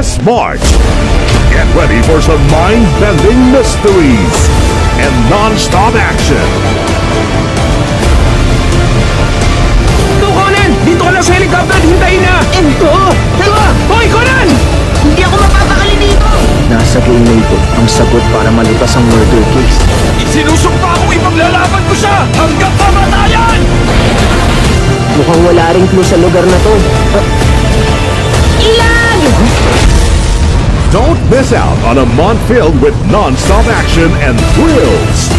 This March, get ready for some mind-bending mysteries and non-stop action. Conan! Dito ka lang sa helicopter! Hintayin na! Dalawa! Hoy, Conan! Hindi ako mapapakali dito! Nasa game na ito ang sagot para malutas ang murder case. Isinusumpa akong ipaglalaban ko siya hanggang kamatayan! Mukhang wala ring clue sa lugar na to. Ilan! Don't miss out on a month filled with non-stop action and thrills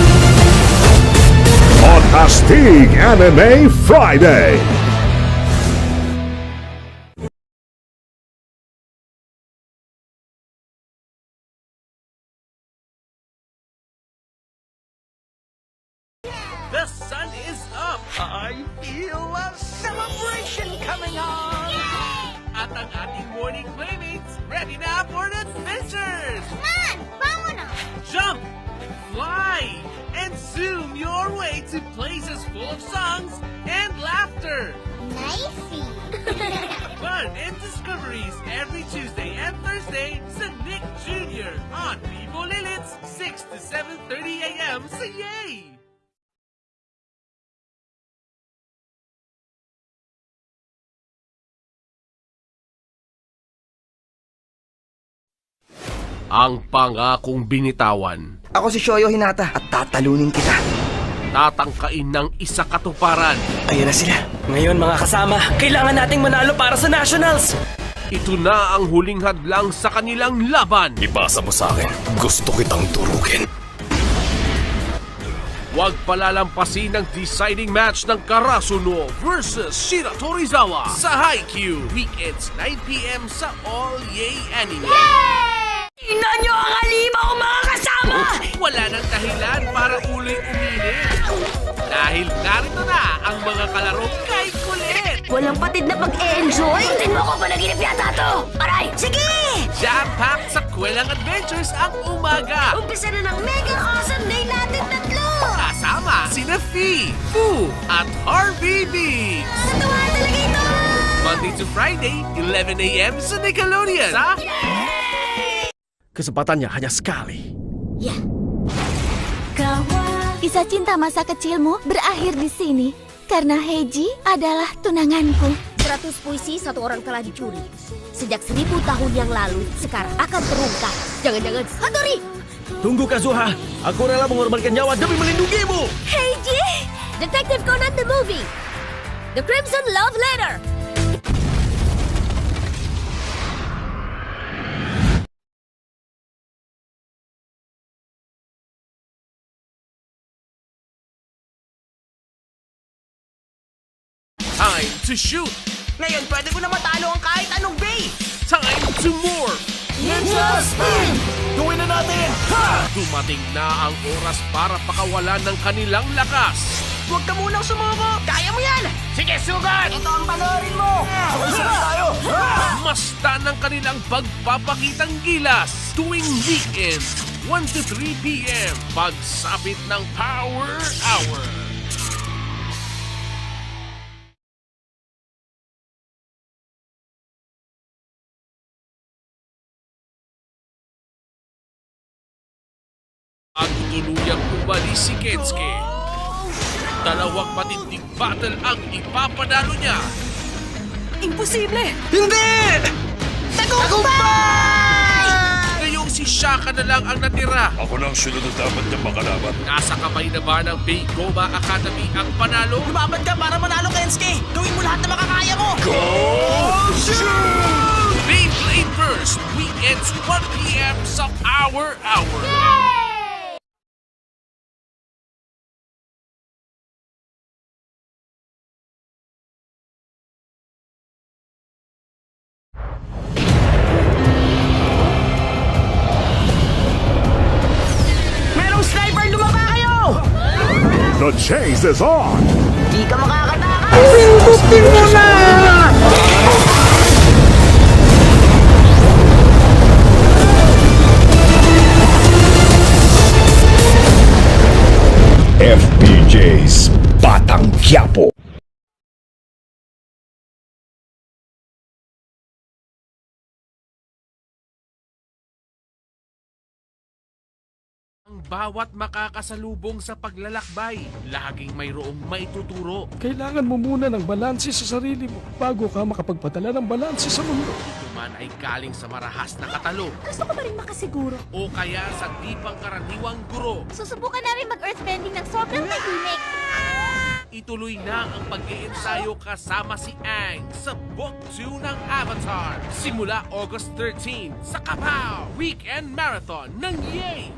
on Astig Anime Friday. The sun is up! I feel a celebration coming on! At ang ating morning playmates, ready na for adventures! Man! Vámonos! Jump! Fly! And zoom your way to places full of songs and laughter! Nicey! Fun and discoveries every Tuesday and Thursday sa Nick Jr. on Vivo Lilith's 6 to 7:30 a.m. sa Yay! Ang pangakong binitawan, Ako si Shoyo Hinata at tatalunin kita. tatangkain ng isa katuparan. Ayan na sila. Ngayon mga kasama, kailangan nating manalo para sa Nationals! Ito na ang huling hadlang sa kanilang laban. Ipasa mo sa akin. Gusto kitang durugin. Huwag palalampasin ang deciding match ng Karasuno versus Shira Torizawa sa Haikyuu. Weekends 9 p.m. sa All Yay Anime. Tingnan nyo ang halima ko mga kasama! Wala nang dahilan para ulit-umilit. Dahil narito na ang mga kalaro kay kulit. Walang patid na pag-e-enjoy? Tingnan mo ko panaginip yata to! Aray! Sige! Jam-packed sa kwelang adventures ang umaga. Umpisa na ng mega awesome day natin tatlo! Kasama sina Fee, Fu, at Harvey Biggs. Natuwa talaga ito! Monday to Friday, 11 a.m. sa Nickelodeon. Sa Kesempatan niya hanya sekali. Ya. Kisah cinta masa kecilmu berakhir di sini karena Heiji adalah tunanganku. 100 puisi satu orang telah dicuri. Sejak 1000 tahun yang lalu, sekarang akan terungkap. Jangan-jangan Hattori! Tunggu Kazuha, aku rela mengorbankan nyawa demi melindungimu. Heiji! Detective Conan the Movie! The Crimson Love Letter! time to shoot. Ngayon, pwede ko na matalo ang kahit anong base! Time to morph. Ninja Spin! Gawin na natin! Ha! Dumating na ang oras para pakawalan ng kanilang lakas. Huwag ka munang sumuko! Kaya mo yan! Sige, sugat! Ito ang panoorin mo! Isa na tayo! Ha! Masta ng kanilang pagpapakitang gilas tuwing weekend, 1 to 3 p.m. Pagsapit ng Power Hour. At tuluyang umalis si Kensuke. Dalawang matinding battle ang ipapadalo niya. Imposible! Hindi! Tagumpay! Ngayong si Shaka na lang ang natira. Ako na ang sunod na dapat na makalaban. Nasa kamay na ba ng Beigoma Academy ang panalo? Lumabad ka para manalo, Kensuke! Gawin mo lahat na makakaya mo! Beyblade Burst, weekends 1 p.m. sa Power Hour. Merong sniper! Lumaba kayo! The chase is on. Di ka makakatakas! Pindutin mo na! FPJ's Batang Quiapo. bawat makakasalubong sa paglalakbay. Laging mayroong maituturo. Kailangan mo muna ng balanse sa sarili mo bago ka makapagpadala ng balanse sa mundo. Ito man ay galing sa marahas na katalo Gusto ko pa rin makasiguro. o kaya sa di pangkaraniwang guro. Susubukan namin mag-earthbending ng sobrang tahimik. Ituloy na ang pag-iensayo kasama si Aang sa Book 2 ng Avatar. Simula August 13 sa Kapow Weekend Marathon ng Yay!